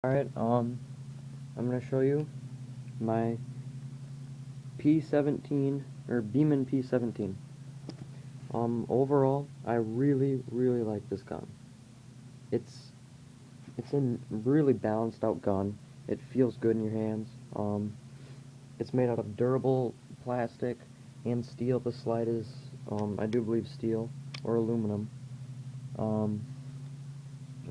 Alright, I'm gonna show you my P17, or Beeman P17. Overall, I really like this gun. It's, it's a really balanced out gun. It feels good in your hands. It's made out of durable plastic and steel. The slide is, I do believe steel, or aluminum. Um,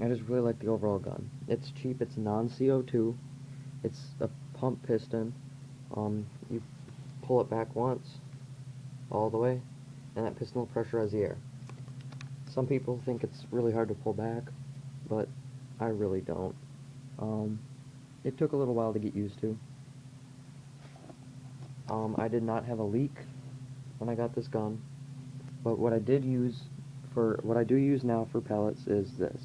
I just really like the overall gun. It's cheap, it's non-CO2, it's a pump piston. You pull it back once, all the way, and that piston will pressurize the air. Some people think it's really hard to pull back, but I really don't. It took a little while to get used to. I did not have a leak when I got this gun, but what I do use now for pellets is this.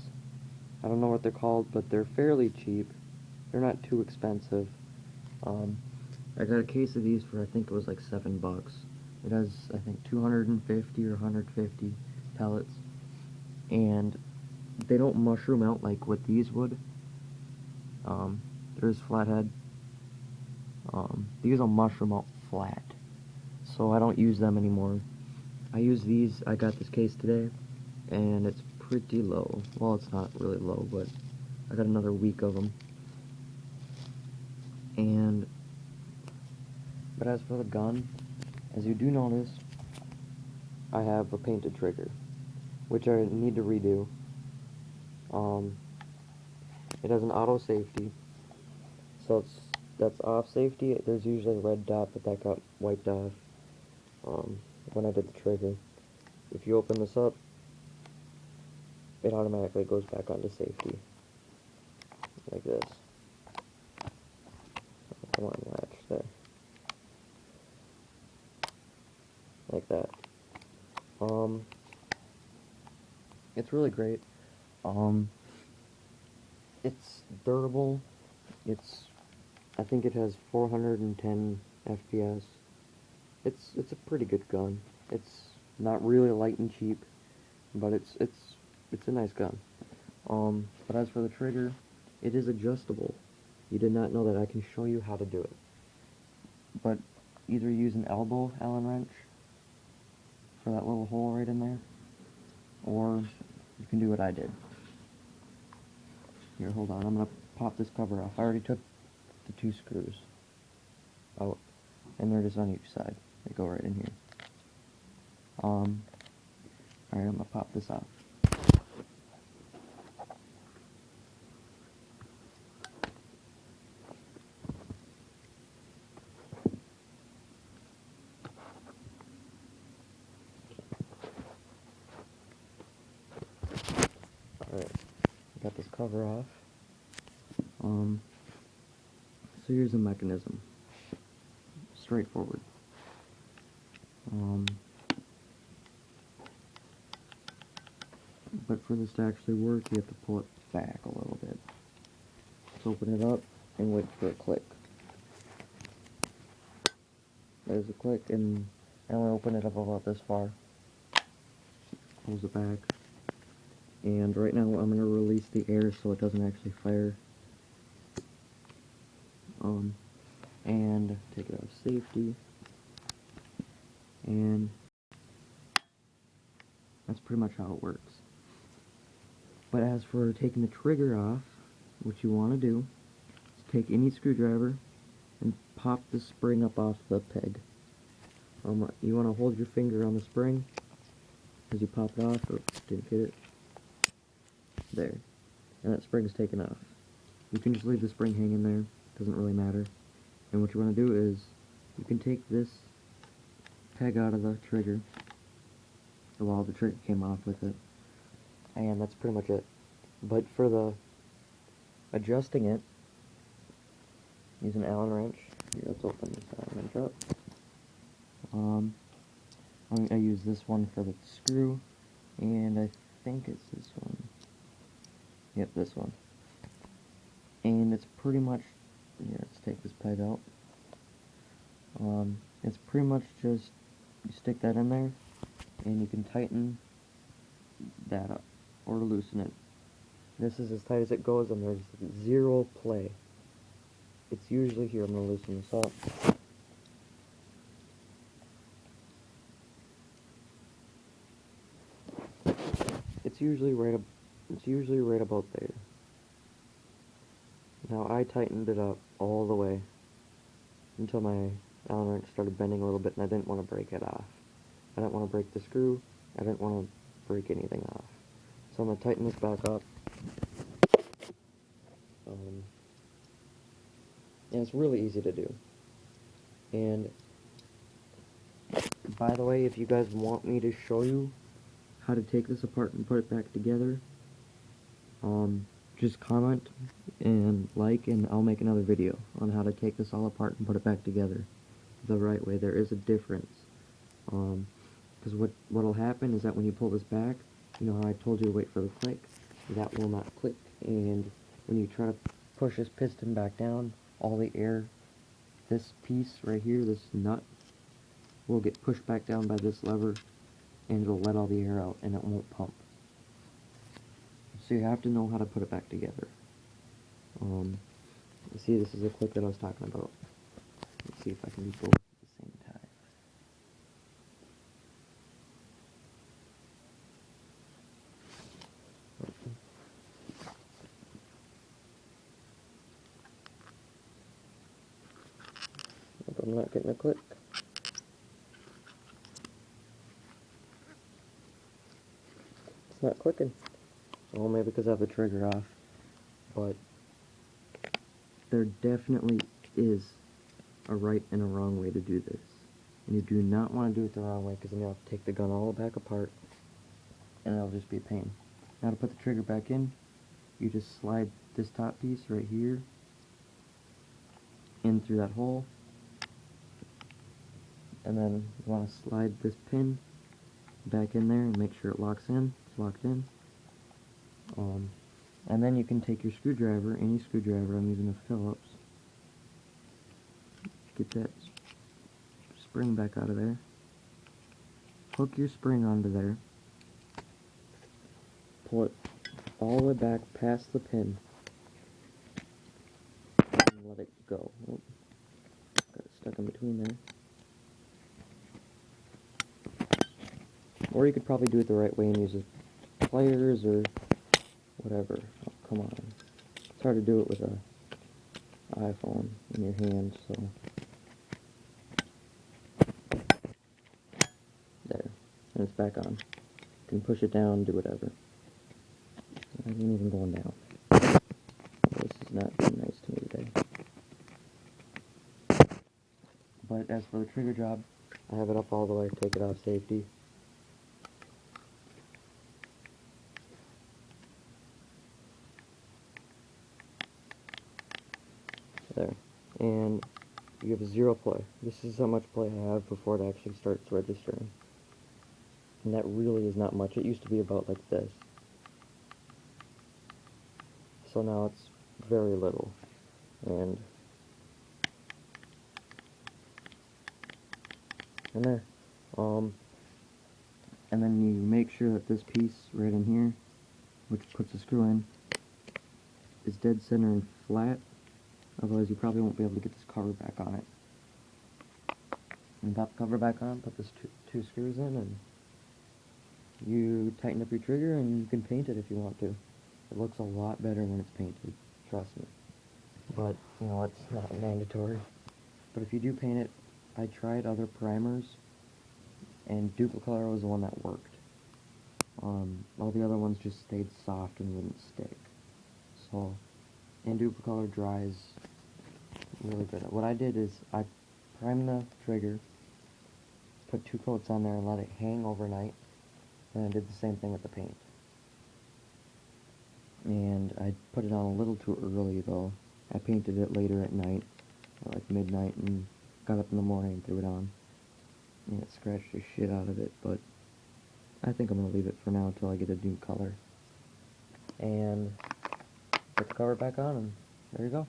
I don't know what they're called, but they're fairly cheap. They're not too expensive. I got a case of these for, I think it was like $7. It has, I think, 250 or 150 pellets, and they don't mushroom out like what these would. There's flathead. These will mushroom out flat, so I don't use them anymore. I use these. I got this case today, and it's pretty low. Well, it's not really low, but I got another week of them. But as for the gun, as you do notice, I have a painted trigger, which I need to redo. It has an auto safety, so that's off safety. There's usually a red dot, but that got wiped off when I did the trigger. If you open this up, it automatically goes back onto safety, like this. Come on, latch, there. Like that. It's really great. It's durable. I think it has 410 FPS. It's a pretty good gun. It's not really light and cheap, but it's a nice gun. But as for the trigger, it is adjustable. You did not know that. I can show you how to do it. But either use an elbow Allen wrench for that little hole right in there, or you can do what I did. Here, hold on. I'm gonna pop this cover off. I already took the 2 screws out, and they're just on each side. They go right in here. Alright, I'm gonna pop this off. Alright, got this cover off. So here's the mechanism. Straightforward. But for this to actually work, you have to pull it back a little bit. Let's open it up and wait for a click. There's a click, and I only open it up about this far. Pulls it back. And right now I'm going to release the air so it doesn't actually fire. And take it out of safety. And that's pretty much how it works. But as for taking the trigger off, what you want to do is take any screwdriver and pop the spring up off the peg. You want to hold your finger on the spring as you pop it off. Oh, didn't hit it. There. And that spring's taken off. You can just leave the spring hanging there. Doesn't really matter. And what you want to do is, you can take this peg out of the trigger. Well, the trigger came off with it. And that's pretty much it. But for the adjusting it, use an Allen wrench. Here, let's open this Allen wrench up. I use this one for the screw, and I think it's this one. Yep, this one. And it's pretty much, here, let's take this peg out. It's pretty much just, you stick that in there, and you can tighten that up, or loosen it. This is as tight as it goes, and there's zero play. It's usually here. I'm gonna loosen this up. It's usually right about there. Now I tightened it up all the way until my Allen wrench started bending a little bit, and I didn't want to break it off. I didn't want to break the screw. I didn't want to break anything off. So I'm gonna tighten this back up. And it's really easy to do. And by the way, if you guys want me to show you how to take this apart and put it back together, just comment and like, and I'll make another video on how to take this all apart and put it back together the right way. There is a difference. Because what'll happen is that when you pull this back, you know how I told you to wait for the click? That will not click. And when you try to push this piston back down, all the air, this piece right here, this nut, will get pushed back down by this lever, and it'll let all the air out, and it won't pump. So you have to know how to put it back together. You see, this is the click that I was talking about. Let's see if I can do both at the same time. Nope, I'm not getting a click. It's not clicking. Well, maybe because I have the trigger off. But there definitely is a right and a wrong way to do this. And you do not want to do it the wrong way, because then you'll have to take the gun all back apart, and it'll just be a pain. Now to put the trigger back in, you just slide this top piece right here in through that hole, and then you want to slide this pin back in there and make sure it locks in. It's locked in. And then you can take your screwdriver, any screwdriver, I'm using a Phillips, get that spring back out of there, hook your spring onto there, pull it all the way back past the pin, and let it go. Oh, got it stuck in between there. Or you could probably do it the right way and use pliers or whatever. Oh, come on. It's hard to do it with an iPhone in your hand, so. There. And it's back on. You can push it down, do whatever. It isn't even going down. This is not being nice to me today. But as for the trigger job, I have it up all the way, take it off safety. There. And you have 0 play. This is how much play I have before it actually starts registering. And that really is not much. It used to be about like this. So now it's very little. And there. And then you make sure that this piece right in here, which puts the screw in, is dead center and flat. Otherwise you probably won't be able to get this cover back on it. And pop the cover back on, put this two screws in, and you tighten up your trigger, and you can paint it if you want to. It looks a lot better when it's painted, trust me. But, you know, it's not mandatory. But if you do paint it, I tried other primers, and Duplicolor was the one that worked. All the other ones just stayed soft and wouldn't stick. So, and Duplicolor dries really good. What I did is I primed the trigger, put 2 coats on there and let it hang overnight, and I did the same thing with the paint. And I put it on a little too early though. I painted it later at night, at like midnight, and got up in the morning and threw it on. And it scratched the shit out of it, but I think I'm going to leave it for now until I get a new color. And put the cover back on, and there you go.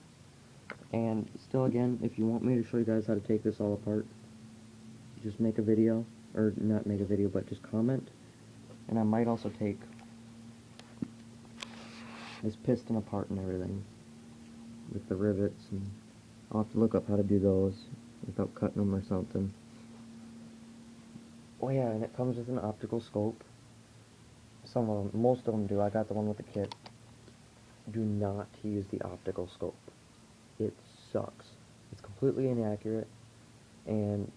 And still, again, if you want me to show you guys how to take this all apart, just make a video, or not make a video, but just comment. And I might also take this piston apart and everything with the rivets, and I'll have to look up how to do those without cutting them or something. Oh yeah, and it comes with an optical scope. Most of them do. I got the one with the kit. Do not use the optical scope. It sucks. It's completely inaccurate, and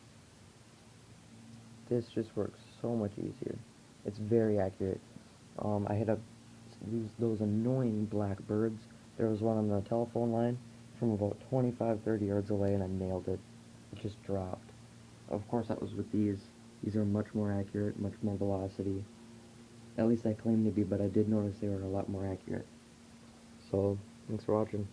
this just works so much easier. It's very accurate. I had those annoying black birds. There was one on the telephone line from about 25, 30 yards away, and I nailed it. It just dropped. Of course, that was with these. These are much more accurate, much more velocity. At least I claim to be, but I did notice they were a lot more accurate. So, thanks for watching.